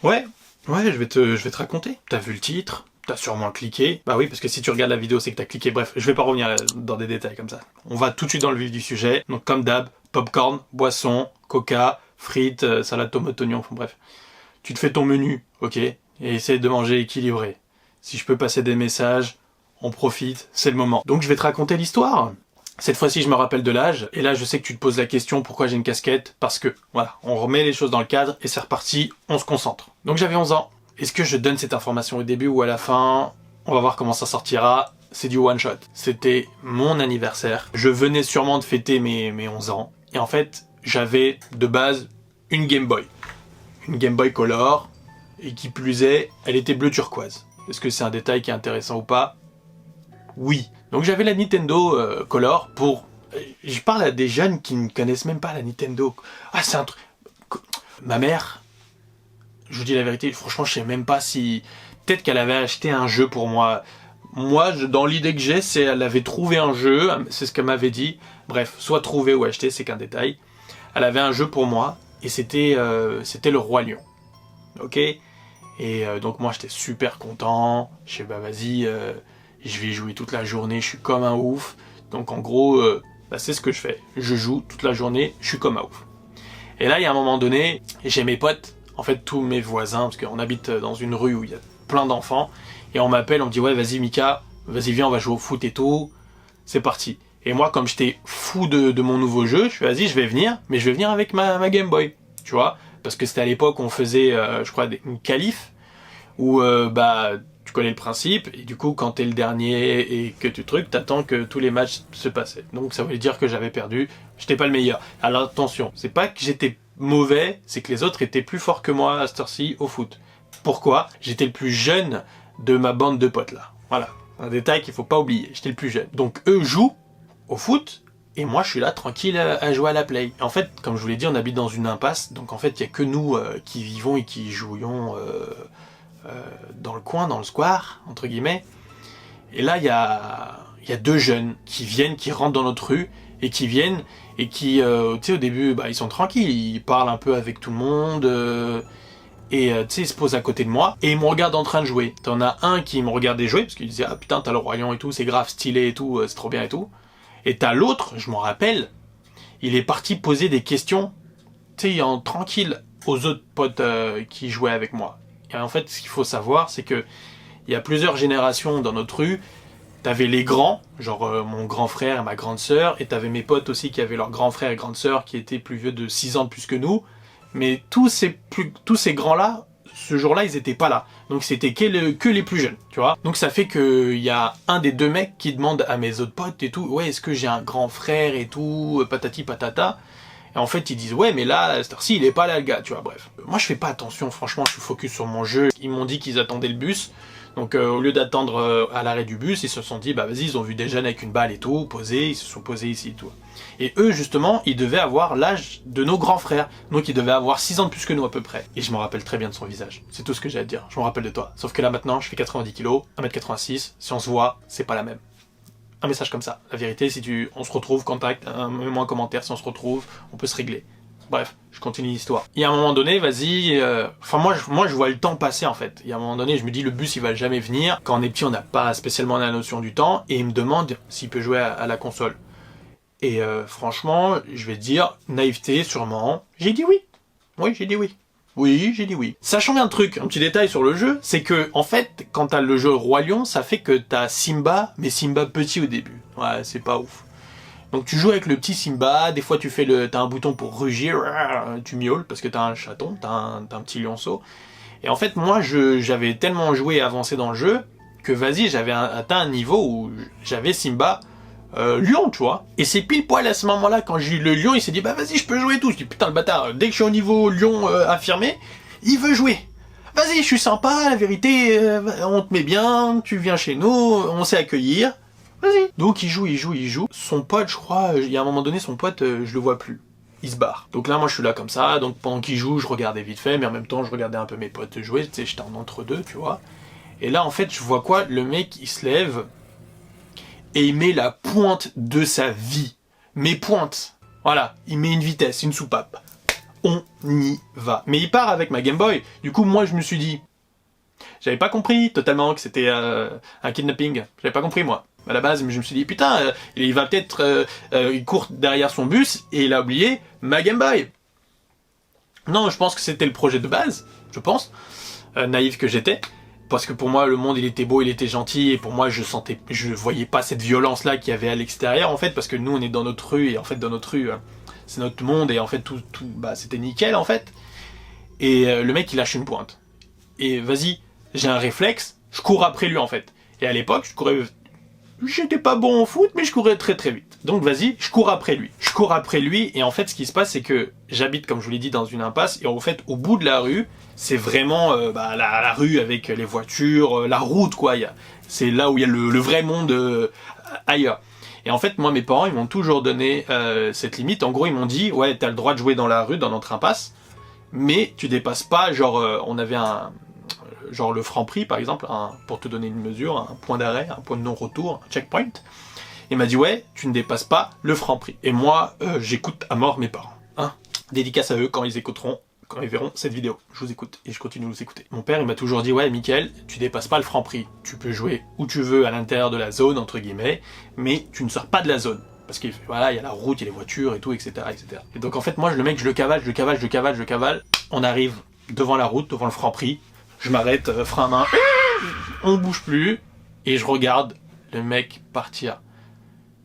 Ouais, ouais, je vais te raconter. T'as vu le titre, t'as sûrement cliqué. Bah oui, parce que si tu regardes la vidéo, c'est que t'as cliqué. Bref, je vais pas revenir dans des détails comme ça. On va tout de suite dans le vif du sujet. Donc comme d'hab, popcorn, boisson, coca, frites, salade tomate oignon, enfin bref. Tu te fais ton menu, ok, et essaye de manger équilibré. Si je peux passer des messages, on profite, c'est le moment. Donc je vais te raconter l'histoire. Cette fois-ci, je me rappelle de l'âge, et là, je sais que tu te poses la question pourquoi j'ai une casquette, parce que, voilà, on remet les choses dans le cadre, et c'est reparti, on se concentre. Donc j'avais 11 ans. Est-ce que je donne cette information au début ou à la fin? On va voir comment ça sortira. C'est du one shot. C'était mon anniversaire. Je venais sûrement de fêter mes 11 ans, et en fait, j'avais, de base, une Game Boy. Une Game Boy Color, et qui plus est, elle était bleu turquoise. Est-ce que c'est un détail qui est intéressant ou pas? Oui. Donc j'avais la Nintendo Color pour... Je parle à des jeunes qui ne connaissent même pas la Nintendo. Ah, c'est un truc... Ma mère, je vous dis la vérité, franchement, je sais même pas si... Peut-être qu'elle avait acheté un jeu pour moi. Moi, dans l'idée que j'ai, c'est elle avait trouvé un jeu, c'est ce qu'elle m'avait dit. Bref, soit trouvé ou acheté, c'est qu'un détail. Elle avait un jeu pour moi, et c'était le Roi Lion. Ok? Et donc moi, j'étais super content. Je sais, bah vas-y... je vais jouer toute la journée, je suis comme un ouf. Donc en gros, c'est ce que je fais. Je joue toute la journée, je suis comme un ouf. Et là, il y a un moment donné, j'ai mes potes, en fait tous mes voisins, parce qu'on habite dans une rue où il y a plein d'enfants, et on m'appelle, on me dit ouais vas-y Mika, vas-y viens on va jouer au foot et tout, c'est parti. Et moi comme j'étais fou de mon nouveau jeu, je fais vas-y je vais venir, mais je vais venir avec ma Game Boy, tu vois, parce que c'était à l'époque où on faisait, je crois, une qualif, où tu connais le principe, et du coup, quand t'es le dernier et que tu t'attends que tous les matchs se passaient. Donc ça voulait dire que j'avais perdu, j'étais pas le meilleur. Alors attention, c'est pas que j'étais mauvais, c'est que les autres étaient plus forts que moi à cette heure-ci au foot. Pourquoi? J'étais le plus jeune de ma bande de potes là. Voilà, un détail qu'il faut pas oublier, j'étais le plus jeune. Donc eux jouent au foot, et moi je suis là tranquille à jouer à la play. Et en fait, comme je vous l'ai dit, on habite dans une impasse, donc en fait il y a que nous qui vivons et qui jouions... dans le coin, dans le square, entre guillemets. Et là, il y a deux jeunes qui viennent, qui rentrent dans notre rue, et qui viennent, et qui, tu sais, au début, ils sont tranquilles, ils parlent un peu avec tout le monde, et tu sais, ils se posent à côté de moi, et ils me regardent en train de jouer. T'en as un qui me regardait jouer, parce qu'il disait, ah putain, t'as le Roi Lion et tout, c'est grave stylé et tout, c'est trop bien et tout. Et t'as l'autre, je m'en rappelle, il est parti poser des questions, tu sais, en tranquille, aux autres potes qui jouaient avec moi. Et en fait, ce qu'il faut savoir, c'est que il y a plusieurs générations dans notre rue. T'avais les grands, genre mon grand frère et ma grande sœur, et t'avais mes potes aussi qui avaient leurs grands frères et grandes sœurs qui étaient plus vieux de 6 ans de plus que nous. Mais tous ces grands-là, ce jour-là, ils étaient pas là. Donc c'était que les plus jeunes, tu vois. Donc ça fait qu'il y a un des deux mecs qui demande à mes autres potes et tout, ouais, est-ce que j'ai un grand frère et tout, patati patata. Et en fait, ils disent, ouais, mais là, à cette heure-ci, il est pas là, le gars, tu vois, bref. Moi, je fais pas attention, franchement, je suis focus sur mon jeu. Ils m'ont dit qu'ils attendaient le bus. Donc, au lieu d'attendre à l'arrêt du bus, ils se sont dit, bah, vas-y, ils ont vu des jeunes avec une balle et tout, posés, ils se sont posés ici et tout. Et eux, justement, ils devaient avoir l'âge de nos grands frères. Donc, ils devaient avoir 6 ans de plus que nous, à peu près. Et je me rappelle très bien de son visage. C'est tout ce que j'ai à te dire. Je me rappelle de toi. Sauf que là, maintenant, je fais 90 kilos, 1m86. Si on se voit, c'est pas la même. Un message comme ça. La vérité, si on se retrouve, contact, mets-moi un commentaire, si on se retrouve, on peut se régler. Bref, je continue l'histoire. Il y a un moment donné, vas-y... moi, je vois le temps passer, en fait. Il y a un moment donné, je me dis, le bus, il va jamais venir. Quand on est petit, on n'a pas spécialement la notion du temps. Et il me demande s'il peut jouer à la console. Et franchement, je vais te dire, naïveté, sûrement. J'ai dit oui. Oui, j'ai dit oui. Oui, j'ai dit oui. Sachant bien un truc, un petit détail sur le jeu, c'est que, en fait, quand t'as le jeu Roi Lion, ça fait que t'as Simba, mais Simba petit au début. Ouais, c'est pas ouf. Donc tu joues avec le petit Simba, des fois t'as un bouton pour rugir, tu miaules parce que t'as un chaton, t'as un petit lionceau. Et en fait, moi, j'avais tellement joué et avancé dans le jeu que vas-y, j'avais atteint un niveau où j'avais Simba lion, tu vois. Et c'est pile poil à ce moment-là, quand j'ai eu le lion, il s'est dit, bah vas-y, je peux jouer et tout. Je dis, putain, le bâtard, dès que je suis au niveau lion affirmé, il veut jouer. Vas-y, je suis sympa, la vérité, on te met bien, tu viens chez nous, on sait accueillir. Vas-y. Donc il joue. Son pote, je crois, il y a un moment donné, son pote, je le vois plus. Il se barre. Donc là, moi, je suis là comme ça. Donc pendant qu'il joue, je regardais vite fait, mais en même temps, je regardais un peu mes potes jouer. Tu sais, j'étais en entre-deux, tu vois. Et là, en fait, je vois quoi? Le mec, il se lève et il met la pointe de sa vie. Mes pointes. Voilà. Il met une vitesse, une soupape. on y va. Mais il part avec ma Game Boy. Du coup, moi, je me suis dit, j'avais pas compris totalement que c'était un kidnapping. J'avais pas compris, moi. À la base, je me suis dit, putain, il va peut-être... il court derrière son bus et il a oublié ma Game Boy. Non, je pense que c'était le projet de base, je pense. Naïf que j'étais. Parce que pour moi, le monde, il était beau, il était gentil. Et pour moi, je voyais pas cette violence-là qu'il y avait à l'extérieur, en fait. Parce que nous, on est dans notre rue. Et en fait, dans notre rue, c'est notre monde. Et en fait, c'était nickel, en fait. Et le mec, il lâche une pointe. Et vas-y, j'ai un réflexe. Je cours après lui, en fait. Et à l'époque, j'étais pas bon en foot, mais je courais très très vite. Donc vas-y, je cours après lui. Je cours après lui, et en fait, ce qui se passe, c'est que j'habite, comme je vous l'ai dit, dans une impasse, et en fait, au bout de la rue, c'est vraiment la rue avec les voitures, la route, quoi. C'est là où il y a le vrai monde ailleurs. Et en fait, moi, mes parents, ils m'ont toujours donné cette limite. En gros, ils m'ont dit, ouais, t'as le droit de jouer dans la rue, dans notre impasse, mais tu dépasses pas, genre, on avait genre le Franprix par exemple, pour te donner une mesure, un point d'arrêt, un point de non-retour, un checkpoint. Il m'a dit ouais, tu ne dépasses pas le Franprix. Et moi, j'écoute à mort mes parents. Hein. Dédicace à eux quand ils verront cette vidéo. Je vous écoute et je continue de vous écouter. Mon père, il m'a toujours dit ouais, Mickaël, tu dépasses pas le Franprix. Tu peux jouer où tu veux à l'intérieur de la zone entre guillemets, mais tu ne sors pas de la zone. Parce que voilà, il y a la route, il y a les voitures et tout, etc., etc. Et donc en fait, moi, le mec, je le cavale. On arrive devant la route, devant le Franprix. Je m'arrête, frein à main, on bouge plus, et je regarde le mec partir.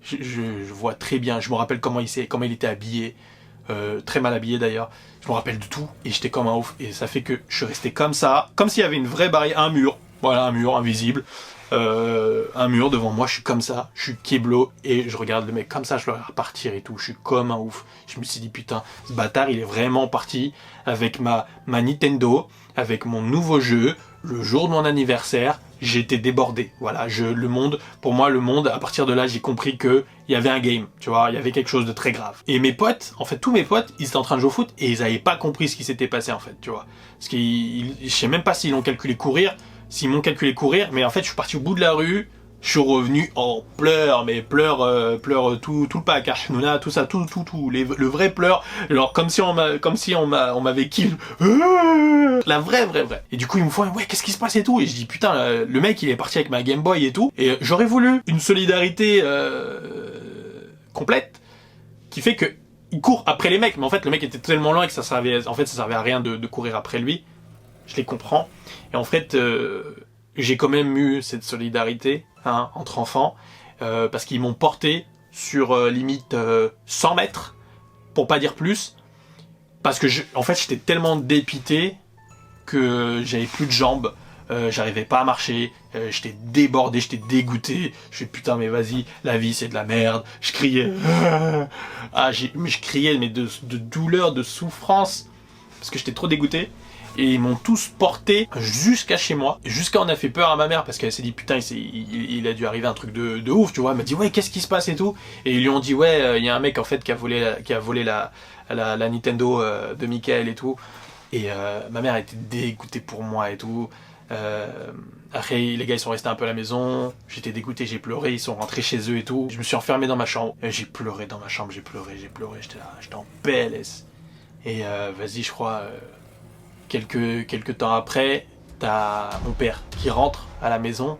Je vois très bien, je me rappelle comment il était habillé, très mal habillé d'ailleurs. Je me rappelle de tout, et j'étais comme un ouf. Et ça fait que je suis resté comme ça, comme s'il y avait une vraie barrière, un mur, voilà, un mur invisible, un mur devant moi, je suis comme ça, je suis kéblo, et je regarde le mec comme ça, je le regarde partir et tout, je suis comme un ouf. Je me suis dit putain, ce bâtard il est vraiment parti avec ma Nintendo, avec mon nouveau jeu, le jour de mon anniversaire, j'étais débordé. Voilà, pour moi le monde, à partir de là j'ai compris que il y avait un game, tu vois, il y avait quelque chose de très grave. Et mes potes, en fait tous mes potes, ils étaient en train de jouer au foot, et ils avaient pas compris ce qui s'était passé en fait, tu vois. Parce que je sais même pas s'ils m'ont calculé courir, mais en fait je suis parti au bout de la rue, je suis revenu en pleurs, mais pleurs tout le pack, Archnouna, tout ça, tout, le vrai pleur, alors comme si on m'avait kill, la vraie. Et du coup ils me font ouais qu'est-ce qui se passe et tout, et je dis putain le mec il est parti avec ma Game Boy et tout, et j'aurais voulu une solidarité complète qui fait que il court après les mecs, mais en fait le mec était tellement loin que ça servait à rien de courir après lui. Je les comprends. Et en fait, j'ai quand même eu cette solidarité entre enfants, parce qu'ils m'ont porté sur limite 100 mètres, pour pas dire plus, parce que en fait j'étais tellement dépité que j'avais plus de jambes, j'arrivais pas à marcher, j'étais débordé, j'étais dégoûté, je fais putain mais vas-y, la vie c'est de la merde, je criais, je criais mais de douleur, de souffrance, parce que j'étais trop dégoûté. Et ils m'ont tous porté jusqu'à chez moi. Jusqu'à on a fait peur à ma mère parce qu'elle s'est dit putain il a dû arriver un truc de ouf, tu vois. Elle m'a dit ouais qu'est-ce qui se passe et tout. Et ils lui ont dit ouais il y a un mec en fait qui a volé la Nintendo de Mickaël et tout. Et ma mère était dégoûtée pour moi et tout. Après les gars ils sont restés un peu à la maison. J'étais dégoûté, j'ai pleuré, ils sont rentrés chez eux et tout. Je me suis enfermé dans ma chambre. J'ai pleuré dans ma chambre, j'ai pleuré. J'étais là, j'étais en PLS. Et vas-y je crois... Quelques temps après, t'as mon père qui rentre à la maison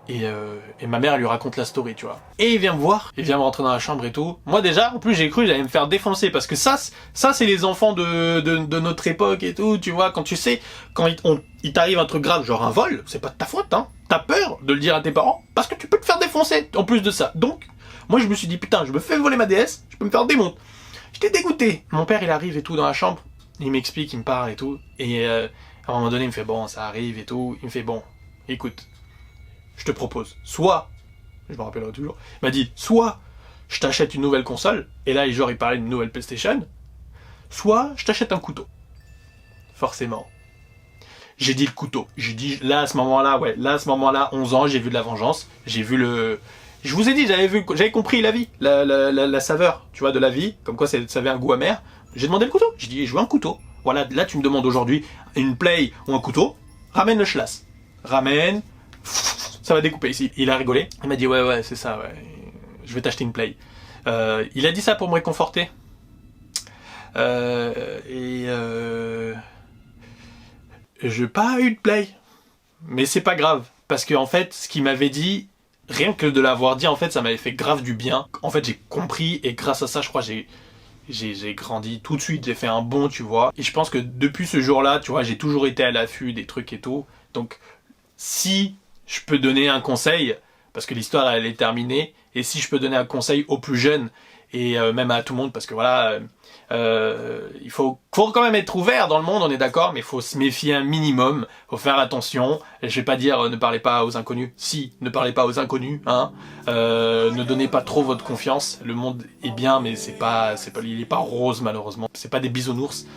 et ma mère elle lui raconte la story, tu vois. Et il vient me voir, il vient me rentrer dans la chambre et tout. Moi déjà, en plus j'ai cru que j'allais me faire défoncer parce que ça c'est les enfants de notre époque et tout, tu vois. Quand tu sais, quand il t'arrive un truc grave, genre un vol, c'est pas de ta faute, hein. T'as peur de le dire à tes parents parce que tu peux te faire défoncer en plus de ça. Donc, moi je me suis dit putain, je me fais voler ma DS, je peux me faire démonter. J'étais dégoûté. Mon père il arrive et tout dans la chambre. Il m'explique, il me parle et tout, et à un moment donné il me fait bon ça arrive et tout, il me fait bon écoute, je te propose, soit, je me rappellerai toujours, il m'a dit soit je t'achète une nouvelle console, et là genre il parlait d'une nouvelle PlayStation, soit je t'achète un couteau. Forcément. J'ai dit le couteau, j'ai dit là à ce moment-là, 11 ans, j'ai vu de la vengeance, j'ai vu le... Je vous ai dit, j'avais compris la vie, la saveur, tu vois, de la vie, comme quoi ça avait un goût amer. J'ai demandé le couteau. J'ai dit, je veux un couteau. Voilà, là tu me demandes aujourd'hui une play ou un couteau. Ramène le schlass. Ramène. Ça va découper ici. Il a rigolé. Il m'a dit, ouais, c'est ça, ouais. Je vais t'acheter une play. Il a dit ça pour me réconforter. J'ai pas eu de play. Mais c'est pas grave. Parce que en fait, ce qu'il m'avait dit, rien que de l'avoir dit, en fait, ça m'avait fait grave du bien. En fait, j'ai compris et grâce à ça, je crois, j'ai grandi tout de suite. J'ai fait un bond, tu vois. Et je pense que depuis ce jour-là, tu vois, j'ai toujours été à l'affût des trucs et tout. Donc, si je peux donner un conseil, parce que l'histoire, elle est terminée, et si je peux donner un conseil aux plus jeunes, et même à tout le monde, parce que voilà, il faut quand même être ouvert dans le monde, on est d'accord, mais il faut se méfier un minimum, faut faire attention. Et je vais pas dire ne parlez pas aux inconnus, si, ne parlez pas aux inconnus, hein. Ne donnez pas trop votre confiance. Le monde est bien, mais il est pas rose malheureusement. C'est pas des bisounours.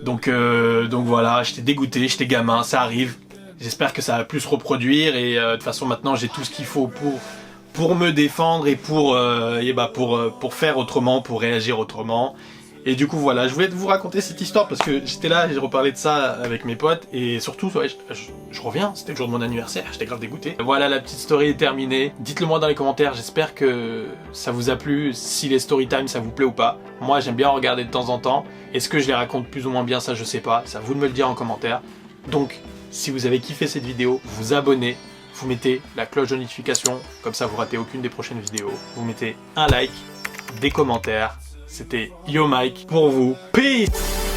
Donc voilà, j'étais dégoûté, j'étais gamin, ça arrive. J'espère que ça va plus se reproduire et de toute façon maintenant j'ai tout ce qu'il faut pour me défendre et pour faire autrement, pour réagir autrement. Et du coup voilà, je voulais vous raconter cette histoire parce que j'étais là, j'ai reparlé de ça avec mes potes et surtout ouais, je reviens, c'était le jour de mon anniversaire, j'étais grave dégoûté. Voilà, la petite story est terminée. Dites-le moi dans les commentaires, j'espère que ça vous a plu, si les story time ça vous plaît ou pas. Moi j'aime bien regarder de temps en temps. Est-ce que je les raconte plus ou moins bien, ça je sais pas, c'est à vous de me le dire en commentaire. Donc si vous avez kiffé cette vidéo, vous abonnez, vous mettez la cloche de notification, comme ça vous ratez aucune des prochaines vidéos. Vous mettez un like, des commentaires. C'était Yo Mike pour vous. Peace!